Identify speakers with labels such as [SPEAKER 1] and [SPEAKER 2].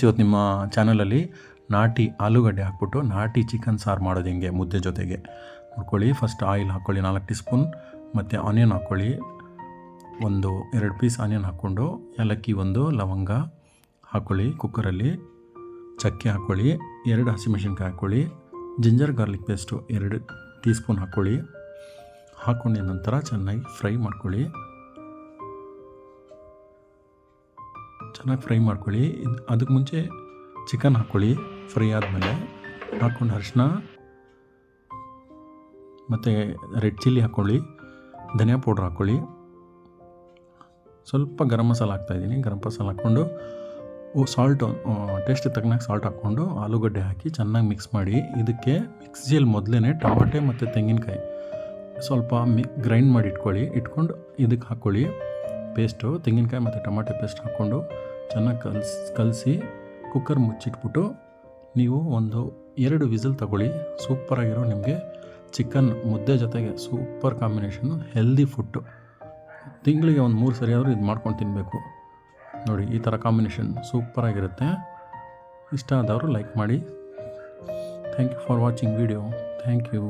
[SPEAKER 1] Friends, ಇವತ್ತು ನಿಮ್ಮ ಚಾನಲಲ್ಲಿ ನಾಟಿ ಆಲೂಗಡ್ಡೆ ಹಾಕ್ಬಿಟ್ಟು ನಾಟಿ ಚಿಕನ್ ಸಾರು ಮಾಡೋದು ಹೆಂಗೆ ಮುದ್ದೆ ಜೊತೆಗೆ ನೋಡ್ಕೊಳ್ಳಿ. ಫಸ್ಟ್ ಆಯಿಲ್ ಹಾಕ್ಕೊಳ್ಳಿ 4 ಟೀ ಸ್ಪೂನ್, ಮತ್ತು ಆನಿಯನ್ ಹಾಕ್ಕೊಳ್ಳಿ. 1-2 ಪೀಸ್ ಆನಿಯನ್ ಹಾಕ್ಕೊಂಡು ಏಲಕ್ಕಿ 1 ಲವಂಗ ಹಾಕ್ಕೊಳ್ಳಿ. ಕುಕ್ಕರಲ್ಲಿ ಚಕ್ಕೆ ಹಾಕ್ಕೊಳ್ಳಿ. 2 ಹಸಿಮೆಣಸಿನ್ಕಾಯಿ ಹಾಕ್ಕೊಳ್ಳಿ. Ginger garlic paste 2 tea spoon ಹಾಕ್ಕೊಳ್ಳಿ. ಹಾಕ್ಕೊಂಡಿದ ನಂತರ ಚೆನ್ನಾಗಿ ಫ್ರೈ ಮಾಡ್ಕೊಳ್ಳಿ. ಅದಕ್ಕೆ ಮುಂಚೆ ಚಿಕನ್ ಹಾಕ್ಕೊಳ್ಳಿ. ಫ್ರೈ ಆದಮೇಲೆ ಹಾಕ್ಕೊಂಡು ಅರಿಶಿನ ಮತ್ತು ರೆಡ್ ಚಿಲ್ಲಿ ಹಾಕ್ಕೊಳ್ಳಿ. ಧನಿಯಾ ಪೌಡ್ರ್ ಹಾಕ್ಕೊಳ್ಳಿ. ಸ್ವಲ್ಪ ಗರಂ ಮಸಾಲ ಹಾಕ್ತಾಯಿದ್ದೀನಿ. ಗರಂ ಮಸಾಲ ಹಾಕ್ಕೊಂಡು ಸಾಲ್ಟು ಟೇಸ್ಟ್ ತಕ್ಕನಾಗಿ ಸಾಲ್ಟ್ ಹಾಕ್ಕೊಂಡು ಆಲೂಗಡ್ಡೆ ಹಾಕಿ ಚೆನ್ನಾಗಿ ಮಿಕ್ಸ್ ಮಾಡಿ. ಇದಕ್ಕೆ ಮಿಕ್ಸಿಯಲ್ಲಿ ಮೊದಲೇ ಟಮಾಟೆ ಮತ್ತು ತೆಂಗಿನಕಾಯಿ ಸ್ವಲ್ಪ ಗ್ರೈಂಡ್ ಮಾಡಿ ಇಟ್ಕೊಂಡು ಇದಕ್ಕೆ ಹಾಕ್ಕೊಳ್ಳಿ ಪೇಸ್ಟು. ತೆಂಗಿನಕಾಯಿ ಮತ್ತು ಟಮಾಟೆ ಪೇಸ್ಟ್ ಹಾಕ್ಕೊಂಡು ಚೆನ್ನಾಗಿ ಕಲಸಿ ಕುಕ್ಕರ್ ಮುಚ್ಚಿಟ್ಬಿಟ್ಟು ನೀವು 1-2 ವಿಸಿಲ್ ತಗೊಳ್ಳಿ. ಸೂಪರಾಗಿರೋ ನಿಮಗೆ ಚಿಕನ್ ಮುದ್ದೆ ಜೊತೆಗೆ ಸೂಪರ್ ಕಾಂಬಿನೇಷನ್ನು, ಹೆಲ್ದಿ ಫುಡ್ಡು. ತಿಂಗಳಿಗೆ 3 ಸರಿ ಆದರೂ ಇದು ಮಾಡ್ಕೊಂಡು ತಿನ್ನಬೇಕು. ನೋಡಿ, ಈ ಥರ ಕಾಂಬಿನೇಷನ್ ಸೂಪರಾಗಿರುತ್ತೆ. ಇಷ್ಟ ಆದವರು ಲೈಕ್ ಮಾಡಿ. Thank you for watching video. Thank you.